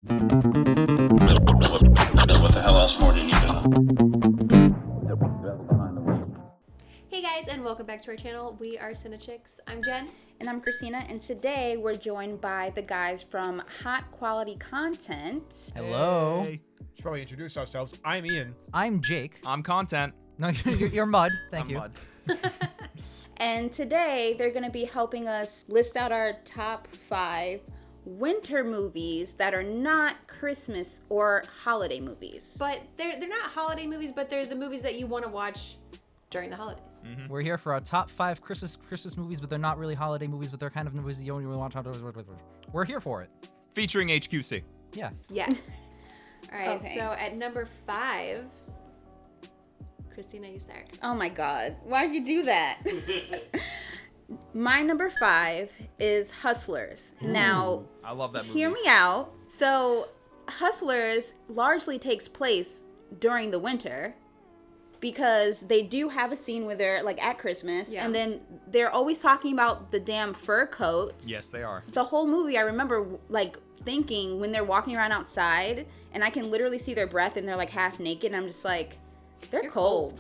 What the hell else more do you need to know? Hey guys, and welcome back to our channel. We are CineChix. I'm Jen. And I'm Christina, and today we're joined by the guys from Hot Quality Content. Hello. Hey. Should probably introduce ourselves. I'm Ian. I'm Jake. I'm Content. No, you're Mud. Thank you. Mud. And today they're going to be helping us list out our top 5 winter movies that are not Christmas or holiday movies. But they're not holiday movies, but they're the movies that you want to watch during the holidays. Mm-hmm. We're here for our top 5 Christmas movies, but they're not really holiday movies, but they're kind of movies that you only really want to. We're here for it. Featuring HQC. Yeah. Yes. All right, Okay. so at number 5, Christina, you start. Oh my God, why'd you do that? My number 5 is Hustlers. Now, I love that movie. hear me out. So, Hustlers largely takes place during the winter because they do have a scene where they're like at Christmas, Yeah. and then they're always talking about the damn fur coats. Yes, they are. The whole movie, I remember like thinking when they're walking around outside, and I can literally see their breath, and they're like half naked, and I'm just like, they're cold.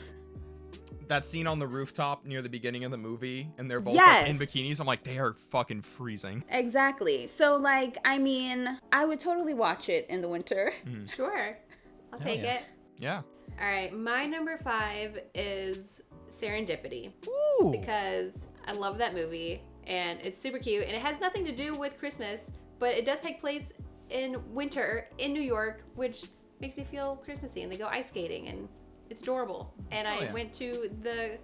That scene on the rooftop near the beginning of the movie, and they're both Yes. like, in bikinis. I'm like, they are fucking freezing. Exactly. So like, I mean, I would totally watch it in the winter. Sure. I'll take yeah. it. Yeah. All right, my number 5 is Serendipity. Ooh. Because I love that movie and it's super cute and it has nothing to do with Christmas, but it does take place in winter in New York, which makes me feel Christmassy, and they go ice skating and it's adorable. And I yeah. went to the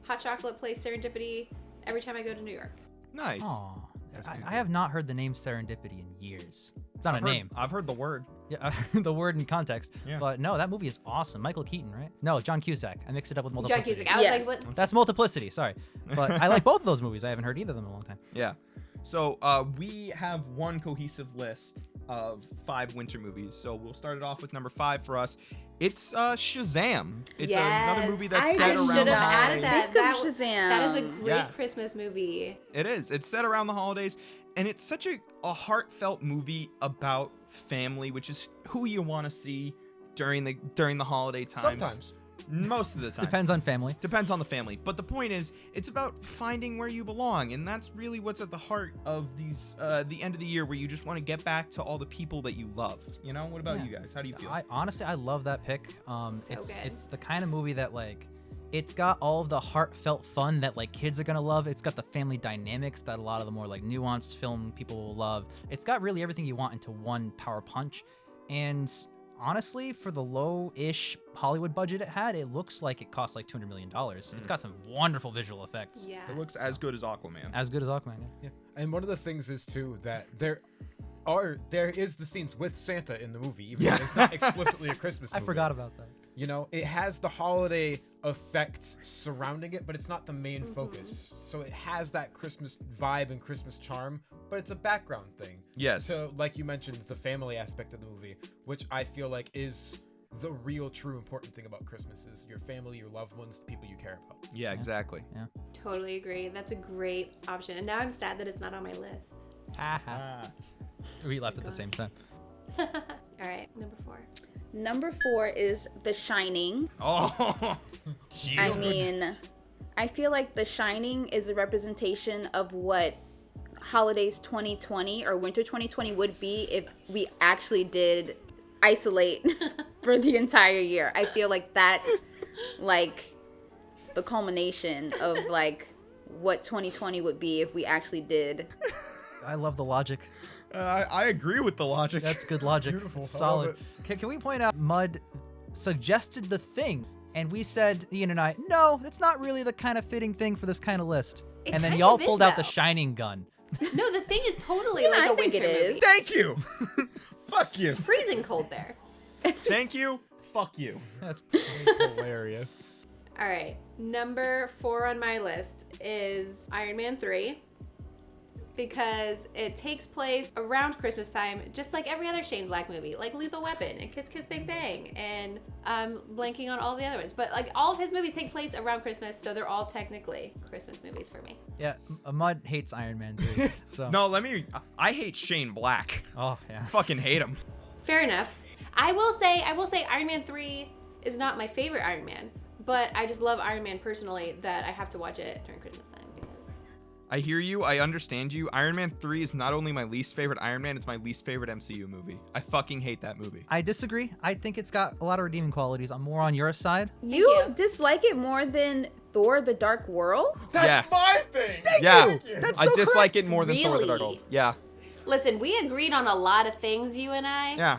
hot chocolate place Serendipity every time I go to New York. Nice. Aw. That's I pretty have not heard the name Serendipity in years. It's not I've a heard- name. I've heard the word. Yeah, the word in context. Yeah. But no, that movie is awesome. Michael Keaton, right? No, John Cusack. I mixed it up with John Multiplicity. Cusack. I was Yeah. like, what? That's Multiplicity. Sorry, but I like both of those movies. I haven't heard either of them in a long time. Yeah. So we have one cohesive list of 5 winter movies. So we'll start it off with number 5 for us. It's Shazam. It's another movie that's I set should around have the added holidays. that. Think of Shazam. That is a great Yeah. Christmas movie. It is. It's set around the holidays, and it's such a heartfelt movie about family, which is who you want to see during the holiday times. Sometimes. Most of the time. Depends on family. Depends on the family. But the point is, it's about finding where you belong, and that's really what's at the heart of these the end of the year, where you just want to get back to all the people that you love. You know? What about Yeah. you guys? How do you feel? I honestly, I love that pick. So it's good. it's the kind of movie that like, it's got all of the heartfelt fun that like kids are gonna love. It's got the family dynamics that a lot of the more like nuanced film people will love. It's got really everything you want into one power punch. And honestly, for the low-ish Hollywood budget it had, it looks like it cost like $200 million. It's got some wonderful visual effects. Yeah. It looks as good as Aquaman. As good as Aquaman. Yeah. Yeah. And one of the things is too that there is the scenes with Santa in the movie, even Yeah. though it's not explicitly a Christmas I movie. forgot about that. You know, it has the holiday effects surrounding it, but it's not the main focus. So it has that Christmas vibe and Christmas charm, but it's a background thing. Yes. So, like you mentioned, the family aspect of the movie, which I feel like is the real, true, important thing about Christmas is your family, your loved ones, the people you care about. Yeah, exactly. Totally agree. That's a great option. And now I'm sad that it's not on my list. We left at the same time. All right, number 4. Number 4 is The Shining. Oh. I mean, I feel like The Shining is a representation of what holidays 2020 or winter 2020 would be if we actually did isolate for the entire year. I feel like that's like the culmination of like what 2020 would be if we actually did. I love the logic. I agree with the logic. That's good logic. Beautiful. I Solid. love Can we point out Mud suggested the thing, and we said, Ian and I, no, that's not really the kind of fitting thing for this kind of list. It and then kind y'all of is, pulled out the though. Shining gun. No, the thing is totally Yeah, like I a think winter it is. movie. Thank you. Fuck you. Freezing cold there. Thank you. Fuck you. That's Hilarious. All right, number 4 on my list is Iron Man 3. Because it takes place around Christmas time, just like every other Shane Black movie, like Lethal Weapon and Kiss Kiss Bang Bang, and blanking on all the other ones. But like all of his movies take place around Christmas, so they're all technically Christmas movies for me. yeah. Mud hates Iron Man 3. So No, I hate Shane Black. Oh yeah. Fucking hate him. Fair enough. I will say Iron Man 3 is not my favorite Iron Man, but I just love Iron Man personally that I have to watch it during Christmas time because I hear you. I understand you. Iron Man 3 is not only my least favorite Iron Man, it's my least favorite MCU movie. I fucking hate that movie. I disagree. I think it's got a lot of redeeming qualities. I'm more on your side. You dislike it more than Thor: The Dark World? That's my thing. Thank you. I dislike it more than Thor: The Dark Really? World. Yeah. listen, we agreed on a lot of things, you and I. Yeah.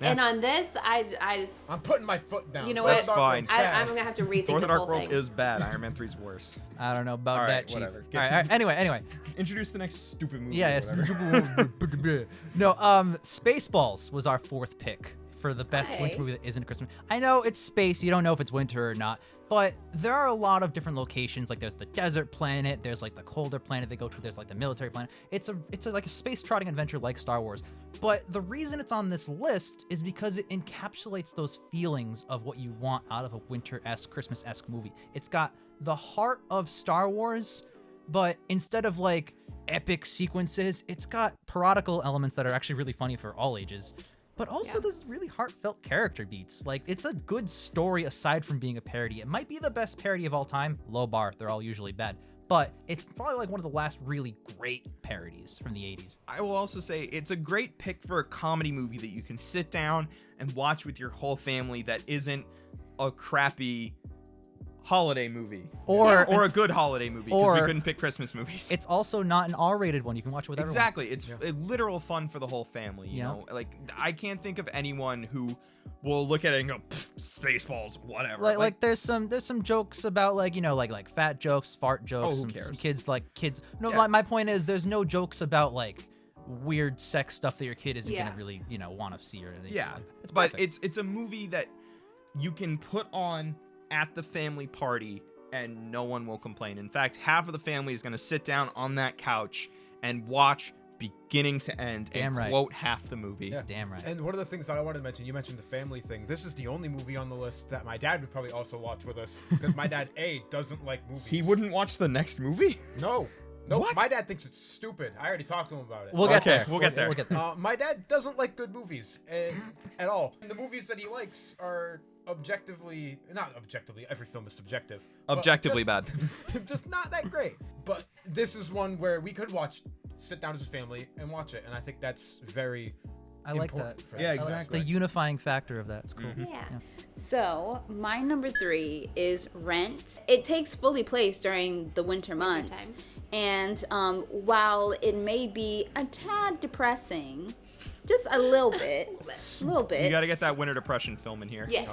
And on this, I just, I'm putting my foot down. you know That's what? fine. I'm gonna have to rethink Thor: this The Dark whole World thing. is bad. Iron Man 3 is worse. I don't know about All that, right, Chief. whatever. All right. Anyway. Introduce the next stupid movie. Yeah, or yes. whatever. No, Spaceballs was our fourth pick for the best winter movie that isn't a Christmas. I know it's space. You don't know if it's winter or not. But there are a lot of different locations. Like there's the desert planet. There's like the colder planet they go to. There's like the military planet. It's like a space trotting adventure like Star Wars. But the reason it's on this list is because it encapsulates those feelings of what you want out of a winter-esque, Christmas-esque movie. It's got the heart of Star Wars, but instead of like epic sequences, it's got parodical elements that are actually really funny for all ages. But also this really heartfelt character beats. Like, it's a good story aside from being a parody. It might be the best parody of all time. Low bar, they're all usually bad. But it's probably like one of the last really great parodies from the 80s. I will also say it's a great pick for a comedy movie that you can sit down and watch with your whole family that isn't a crappy holiday movie. Or a good holiday movie, because we couldn't pick Christmas movies. It's also not an R-rated one. You can watch it with everyone. Exactly. It's literal fun for the whole family, you know? Like, I can't think of anyone who will look at it and go, Spaceballs, whatever. Like there's some jokes about like, you know, like fat jokes, fart jokes, who cares? some kids. No, my point is there's no jokes about like weird sex stuff that your kid isn't gonna really, you know, want to see or anything. Yeah. Like that. It's but perfect. it's a movie that you can put on at the family party and no one will complain. In fact, half of the family is going to sit down on that couch and watch beginning to end quote half the movie. Yeah. Damn right. And one of the things that I wanted to mention, you mentioned the family thing. This is the only movie on the list that my dad would probably also watch with us, because my dad, doesn't like movies. He wouldn't watch the next movie? No, What? my dad thinks it's stupid. I already talked to him about it. We'll get there. We'll get there. We'll get there. My dad doesn't like good movies at all. And the movies that he likes are not objectively, every film is subjective. but Objectively just- bad. just not that great. But this is one where we could sit down as a family and watch it, and I think that's very I like important that. for Yeah, this exactly. aspect. The unifying factor of that. It's cool. Yeah. So, my number 3 is Rent. It takes fully place during the winter months. time. And while it may be a tad depressing, just a little bit, You got to get that winter depression film in here. Yes.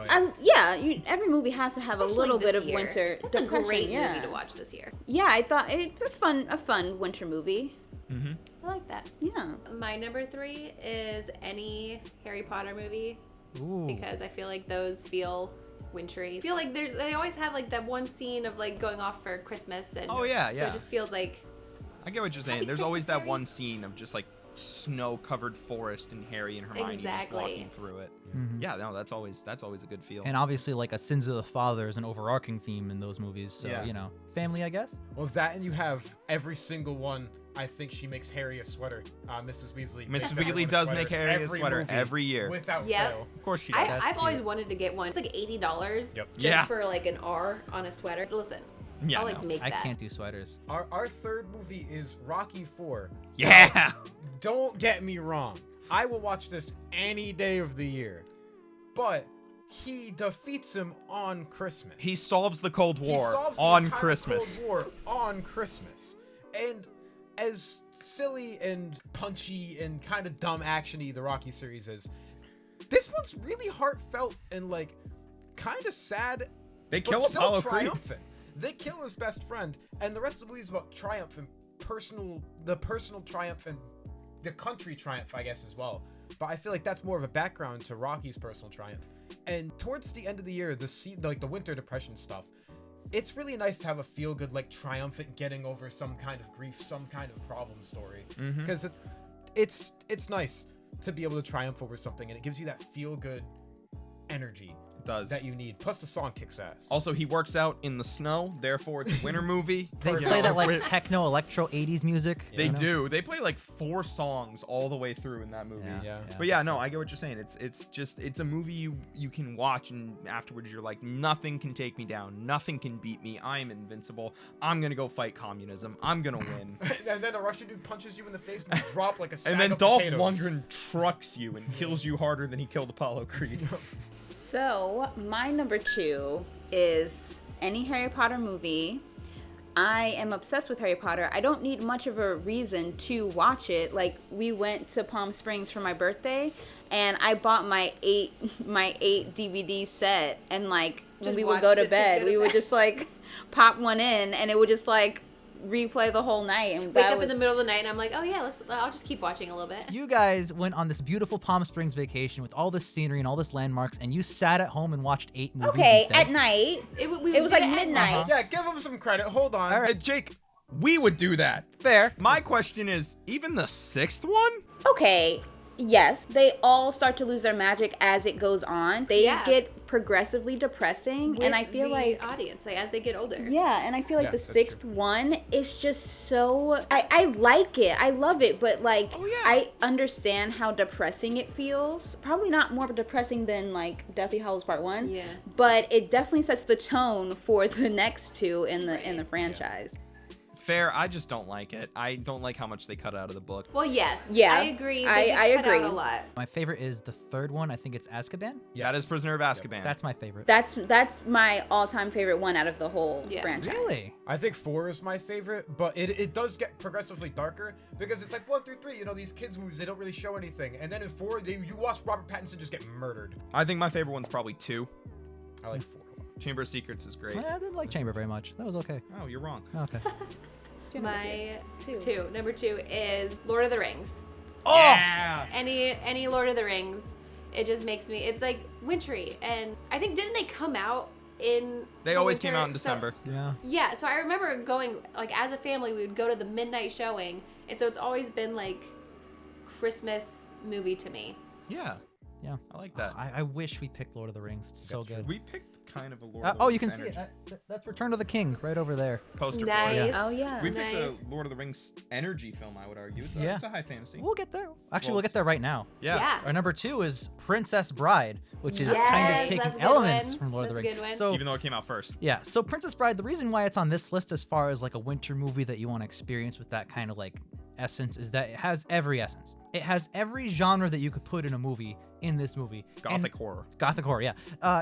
Every movie has to have Especially a little bit this of year. winter That's a depression. great yeah. movie to watch this year. Yeah, I thought it's a fun winter movie. I like that. Yeah. My number 3 is any Harry Potter movie, Ooh. because I feel like those feel wintry. I feel like they always have like that one scene of like going off for Christmas, and Oh, yeah, so yeah. it just feels like I get what you're saying. Happy There's always Christmas, that Harry. one scene of just like snow-covered forest and Harry and Hermione just Exactly. walking through it. Yeah, no, that's always a good feel. And obviously, like a Sins of the Father is an overarching theme in those movies. So, Yeah. you know, family, I guess. Well, that, and you have every single one. I think she makes Harry a swetter. Mrs. Weasley. makes Mrs. everyone Weasley does sweater make Harry a every sweater movie, every year. without Yep. fail. Of course she does. I've always wanted to get one. It's like $80 Yep. just Yeah. for like an R on a sweater. Listen, Yeah, I'll like no. make I that. can't do sweaters. Our third movie is Rocky 4. Yeah. Don't get me wrong. I will watch this any day of the year. But he defeats him on Christmas. He solves the Cold He War solves the on entire Christmas. Cold War on Christmas. And as silly and punchy and kind of dumb actiony the Rocky series is, this one's really heartfelt and like kind of sad. They but kill still Apollo Creed. triumphant. They kill his best friend, and the rest of the movie is about triumph and the personal triumph and the country triumph, I guess, as well. But I feel like that's more of a background to Rocky's personal triumph. And towards the end of the year, the winter depression stuff, it's really nice to have a feel-good, like, triumphant getting over some kind of grief, some kind of problem story. Because it's nice to be able to triumph over something, and it gives you that feel-good energy. It does. that you need. Plus the song kicks ass. Also, he works out in the snow, therefore it's a winter movie. They You play know, that like with- techno electro 80s music. They you know? do. They play like 4 songs all the way through in that movie. Yeah. But yeah, no, I get what you're saying. It's a movie you can watch and afterwards you're like, nothing can take me down. Nothing can beat me. I'm invincible. I'm gonna go fight communism. I'm gonna win. And then a Russian dude punches you in the face and you drop like a sack And then of Dolph potatoes. Lundgren trucks you and kills you harder than he killed Apollo Creed. So, my number 2 is any Harry Potter movie. I am obsessed with Harry Potter. I don't need much of a reason to watch it. Like, we went to Palm Springs for my birthday, and I bought my 8 DVD set, and like when Just we would go to watched it bed, to we go to would bed. just like pop one in, and it would just like replay the whole night. And Wake that up was in the middle of the night and I'm like, oh yeah, I'll just keep watching a little bit. You guys went on this beautiful Palm Springs vacation with all this scenery and all this landmarks, and you sat at home and watched 8 movies okay instead. at night. We It was did like at midnight. Uh-huh. Yeah, give him some credit. Hold on. All right. Jake, we would do that. Fair. My question is, even the 6th one? Okay, yes, they all start to lose their magic as it goes on. They Yeah. get progressively depressing, and I feel the like audience, like as they get older. yeah, and I feel like Yeah, the that's 6th one is just so I like it. I love it, but like Oh, yeah. I understand how depressing it feels. Probably not more depressing than like Deathly Hallows Part 1. Yeah. But it definitely sets the tone for the next 2 in the franchise. Fair, I just don't like it. I don't like how much they cut out of the book. Well, yes. Yeah, I agree. I They cut agree. out a lot. My favorite is the 3rd one. I think it's Azkaban. That is Prisoner of Azkaban. That's my favorite. That's my all-time favorite one out of the whole Yeah. franchise. Really? I think 4 is my favorite, but it does get progressively darker because it's like 1 through 3. You know, these kids movies, they don't really show anything, and then in 4, you watch Robert Pattinson just get murdered. I think my favorite one's probably 2. I like 4 a lot. Chamber of Secrets is great. I didn't like Chamber very much. That was okay. Oh, you're wrong. Okay. My Two. number 2 is Lord of the Rings. Oh! Yeah! Any Lord of the Rings, it just makes me. It's like wintry, and I think didn't they come out in? They the always came winter? out in December. Yeah. Yeah, so I remember going like as a family, we would go to the midnight showing, and so it's always been like Christmas movie to me. Yeah. Yeah. I like that. I wish we picked Lord of the Rings. It's so good. We picked kind of a Lord of the Oh, Rings you can see energy. it. That's Return of the King right over there. Poster Nice. for it. Oh, yeah. We picked Nice. a Lord of the Rings energy film, I would argue. It's a, Yeah. it's a high fantasy. We'll get there. Actually, Well, we'll get there right now. Yeah. Our number 2 is Princess Bride, which is kind Yes, of taking that's a good elements one. from Lord That's of a the Rings. good one. So Even though it came out first. yeah, so Princess Bride, the reason why it's on this list as far as like a winter movie that you want to experience with that kind of like essence is that it has every essence. It has every genre that you could put in a movie in this movie. Gothic horror. Gothic horror, yeah.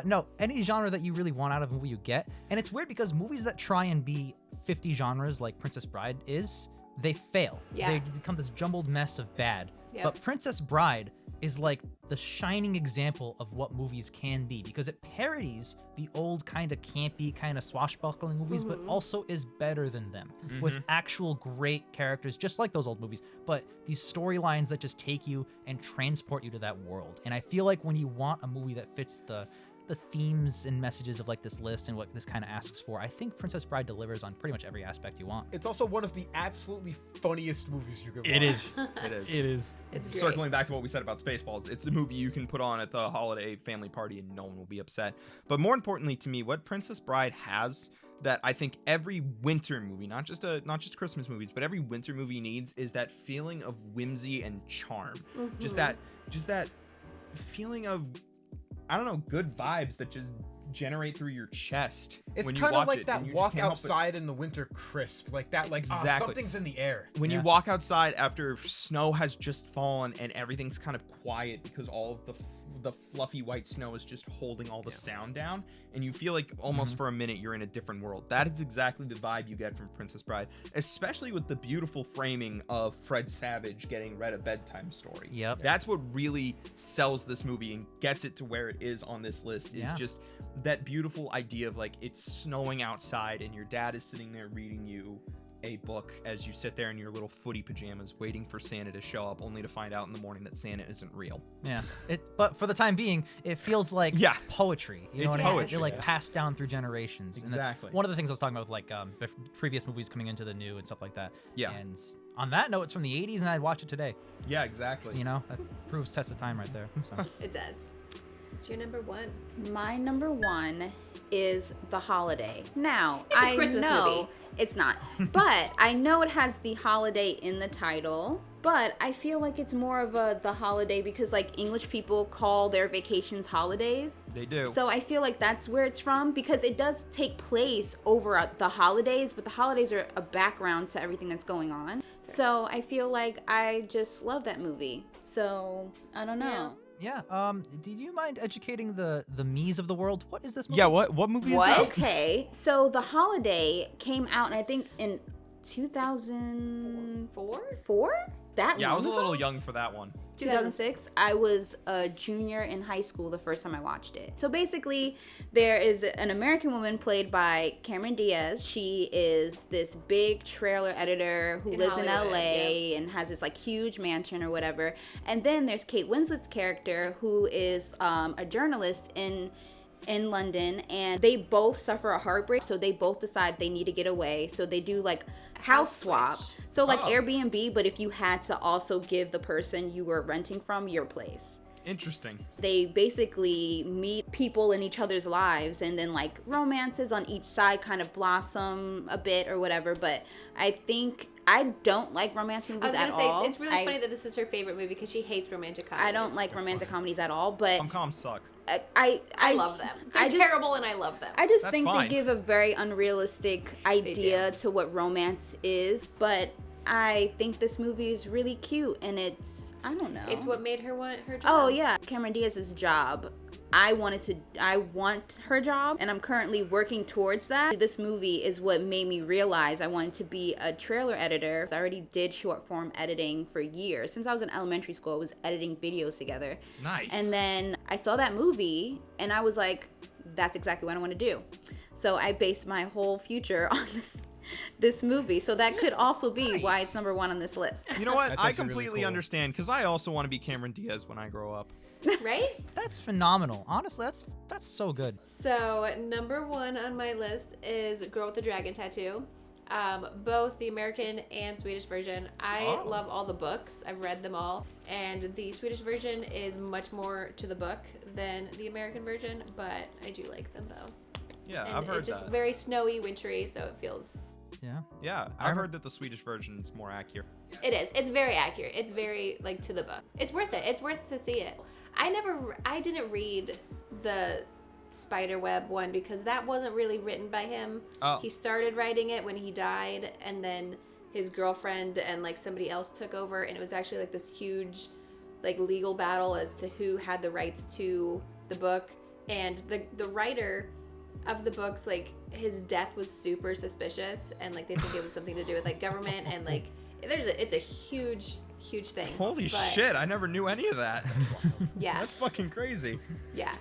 No, any genre that you really want out of a movie you get. And it's weird because movies that try and be 50 genres like Princess Bride is, they fail. Yeah. They become this jumbled mess of bad. Yep. But Princess Bride is like the shining example of what movies can be because it parodies the old kind of campy, kind of swashbuckling movies, but also is better than them with actual great characters, just like those old movies, but these storylines that just take you and transport you to that world. And I feel like when you want a movie that fits the themes and messages of like this list and what this kind of asks for, I think Princess Bride delivers on pretty much every aspect you want. It's also one of the absolutely funniest movies you could watch. It is. It is. It is. It's great. Circling back to what we said about Spaceballs, it's a movie you can put on at the holiday family party and no one will be upset. But more importantly to me, what Princess Bride has that I think every winter movie, not just Christmas movies, but every winter movie needs is that feeling of whimsy and charm. Just that feeling of, I don't know, good vibes that just generate through your chest. It's when you kind of watch like it, that and you just walk can't help but- outside in the winter crisp, like that, like Exactly. something's in the air. When you Yeah. walk outside after snow has just fallen and everything's kind of quiet because all of the fluffy white snow is just holding all the sound down, and you feel like almost for a minute you're in a different world. That is exactly the vibe you get from Princess Bride, especially with the beautiful framing of Fred Savage getting read a bedtime story. Yep. That's what really sells this movie and gets it to where it is on this list, is Yeah. just that beautiful idea of like it's snowing outside and your dad is sitting there reading you a book as you sit there in your little footy pajamas waiting for Santa to show up, only to find out in the morning that Santa isn't real. Yeah. But for the time being, it feels like poetry. You know It's what I mean? poetry, It like yeah. passed down through generations. And Exactly. that's one of the things I was talking about with like the previous movies coming into the new and stuff like that. Yeah. And on that note, it's from the 80s and I'd watch it today. Yeah, exactly. You know, that proves test of time right there. So. It does. What's your number one? My number one is The Holiday. Now, It's a I Christmas know movie. it's not, but I know it has The Holiday in the title. But I feel like it's more of the holiday because like English people call their vacations holidays. They do. So I feel like that's where it's from because it does take place over the holidays, but the holidays are a background to everything that's going on. So I feel like I just love that movie. So I don't know. Yeah. Do you mind educating the me's of the world? What is this movie? Yeah, what movie What? is this? Okay, so The Holiday came out, and I think in 2004? That Yeah, I was a long little ago? young for that one. 2006. I was a junior in high school the first time I watched it. So basically, there is an American woman played by Cameron Diaz. She is this big trailer editor who In lives in Hollywood, LA and has this like huge mansion or whatever. And then there's Kate Winslet's character who is a journalist in London, and they both suffer a heartbreak, so they both decide they need to get away. So they do like house swap. switch. So like Oh. Airbnb, but if you had to also give the person you were renting from your place. Interesting. They basically meet people in each other's lives, and then like romances on each side kind of blossom a bit or whatever. But I think I don't like romance I movies was at gonna say all. it's really funny that this is her favorite movie because she hates romantic comedies. I don't like romantic comedies at all, but Rom-coms suck. I love them. They're I just- terrible, and I love them. I just That's think fine. they give a very unrealistic idea to what romance is, but I think this movie is really cute, and it's, I don't know. It's what made her want her job. Oh yeah, Cameron Diaz's job. I want her job, and I'm currently working towards that. This movie is what made me realize I wanted to be a trailer editor. I already did short form editing for years. Since I was in elementary school, I was editing videos together. Nice. And then I saw that movie, and I was like, that's exactly what I want to do. So I based my whole future on this movie. So that could also be why it's number one on this list. You know what? That's I actually really completely cool. understand because I also want to be Cameron Diaz when I grow up. Right? That's phenomenal. Honestly, that's so good. So number one on my list is Girl with the Dragon Tattoo. Both the American and Swedish version. I love all the books. I've read them all. And the Swedish version is much more to the book than the American version, but I do like them both. Yeah, And I've heard it's just that. very snowy, wintry, so it feels... Yeah. Yeah, I've heard that the Swedish version is more accurate. It is. It's very accurate. It's very, like, to the book. It's worth it. It's worth to see it. I didn't read the Spiderweb one because that wasn't really written by him. Oh. He started writing it when he died, and then his girlfriend and like somebody else took over, and it was actually like this huge like legal battle as to who had the rights to the book. And the writer of the books, like, his death was super suspicious, and like they think it was something to do with like government, and like it's a huge thing. Holy But, shit, I never knew any of that. Yeah. That's fucking crazy. Yeah.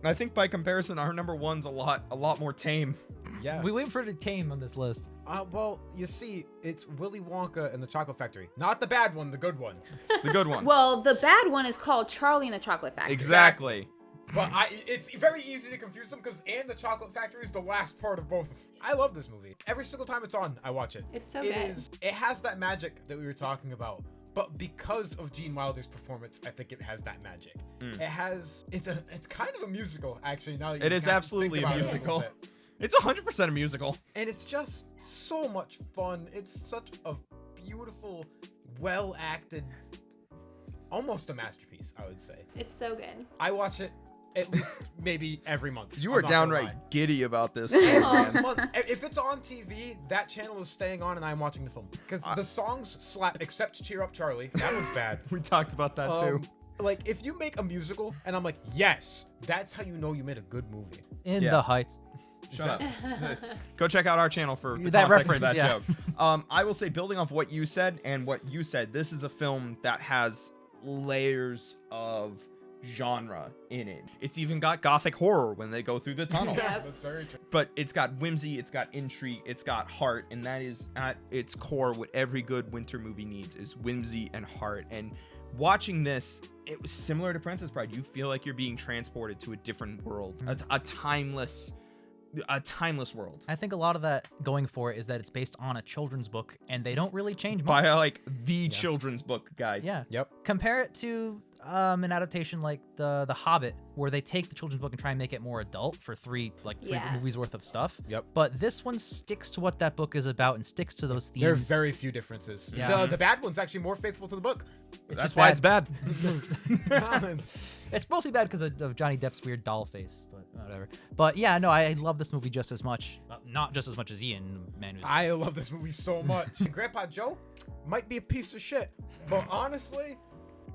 I think by comparison, our number one's a lot more tame. Yeah. We wait pretty tame on this list. Well, you see, it's Willy Wonka and the Chocolate Factory. Not the bad one, the good one. The good one. Well, the bad one is called Charlie and the Chocolate Factory. Exactly. But it's very easy to confuse them because and the Chocolate Factory is the last part of both of them. I love this movie. Every single time it's on, I watch it. It's so It good. It has that magic that we were talking about. But because of Gene Wilder's performance, I think it has that magic. It's kind of a musical, actually. Now that you It is kind of absolutely think a about it little musical. bit. It's 100% a musical. And it's just so much fun. It's such a beautiful, well acted, almost a masterpiece, I would say. It's so good. I watch it at least maybe every month. You I'm are not gonna downright lie. giddy about this. Every man. month. If it's on TV, that channel is staying on and I'm watching the film. Because the songs slap, except Cheer Up Charlie. That one's bad. We talked about that too. Like, if you make a musical and I'm like, yes, that's how you know you made a good movie. In Yeah. the Heights. Shut up. Go check out our channel for the That context reference, of that yeah. joke. I will say, building off what you said and what you said, this is a film that has layers of genre in it. It's even got gothic horror when they go through the tunnel. Yep. That's very true. But it's got whimsy, it's got intrigue, it's got heart, and that is at its core what every good winter movie needs is whimsy and heart. And watching this, it was similar to Princess Bride. You feel like you're being transported to a different world, a timeless world. I think a lot of that going for it is that it's based on a children's book, and they don't really change much. By like the children's book guide. Yeah. Yep. Compare it to an adaptation like the Hobbit, where they take the children's book and try and make it more adult for three Yeah. movies worth of stuff. Yep. But this one sticks to what that book is about and sticks to those themes. There are very few differences. Yeah. The bad one's actually more faithful to the book. That's just why it's bad. It's mostly bad because of Johnny Depp's weird doll face, but whatever. But yeah, no, I love this movie just as much. Not just as much as Ian, man. Who's, I love this movie so much. Grandpa Joe might be a piece of shit, but honestly,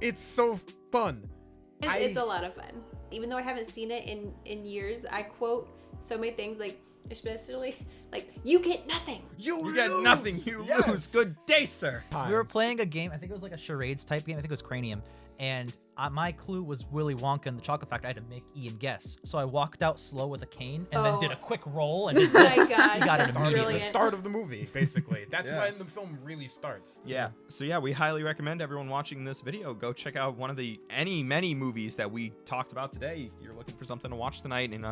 it's so fun. It's a lot of fun. Even though I haven't seen it in years, I quote so many things, like especially like "You get nothing." You get nothing. You Yes. lose. Good day, sir. we were playing a game. I think it was like a charades type game. I think it was Cranium. And my clue was Willy Wonka and the Chocolate Factory. I had to make Ian guess. So I walked out slow with a cane and then did a quick roll and did Oh my this. gosh, He got it that's immediately. The brilliant. start of the movie, basically. That's Yeah. when the film really starts. Yeah. So yeah, we highly recommend everyone watching this video go check out one of the many movies that we talked about today. If you're looking for something to watch tonight in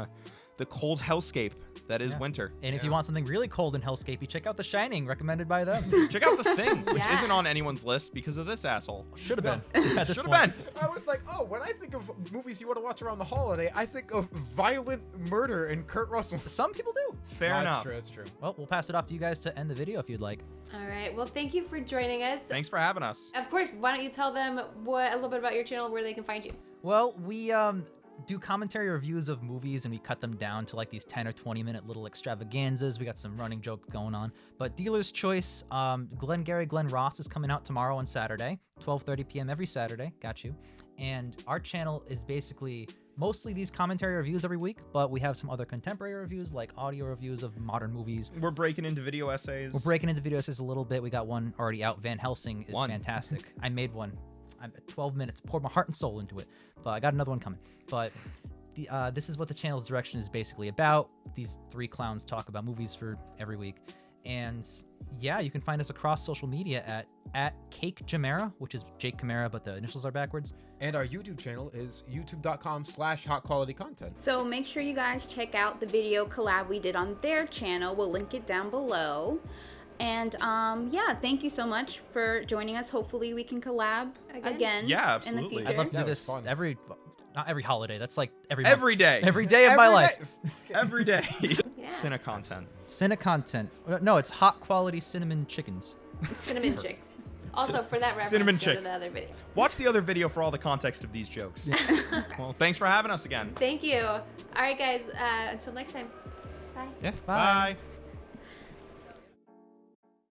the cold hellscape that is Yeah. winter. And if you want something really cold and hellscapey, check out The Shining, recommended by them. Check out The Thing, which Yeah. isn't on anyone's list because of this asshole. Should have been. At this Should point. have been. I was like, oh, when I think of movies you want to watch around the holiday, I think of violent murder and Kurt Russell. Some people do. Fair No, enough. That's true. Well, we'll pass it off to you guys to end the video if you'd like. All right. Well, thank you for joining us. Thanks for having us. Of course. Why don't you tell them a little bit about your channel, where they can find you? Well, we do commentary reviews of movies and we cut them down to like these 10 or 20-minute little extravaganzas. We got some running joke going on. But Dealer's Choice, Glenn Ross is coming out tomorrow on Saturday, 12:30 p.m. every Saturday. Got you. And our channel is basically mostly these commentary reviews every week, but we have some other contemporary reviews like audio reviews of modern movies. We're breaking into video essays. We're breaking into video essays a little bit. We got one already out. Van Helsing is One. fantastic. I made one. I'm at 12 minutes, poured my heart and soul into it, but I got another one coming. But this is what the channel's direction is basically about. These three clowns talk about movies for every week. And yeah, you can find us across social media at Cake Jamera, which is Jake Camara, but the initials are backwards. And our YouTube channel is youtube.com/hotqualitycontent. So make sure you guys check out the video collab we did on their channel. We'll link it down below. And yeah, thank you so much for joining us. Hopefully we can collab again Yeah, in the absolutely. future. I'd love to Yeah, do it was this fun. not every holiday. That's like every month. Every day. Every day of my life. Every day. Yeah. Cine content. Cine content. No, it's hot quality cinnamon chickens. CineChix. Also, for that reference, go CineChix. to the other video. Watch the other video for all the context of these jokes. Well, thanks for having us again. Thank you. All right, guys. Until next time. Bye. Yeah. Bye. Bye.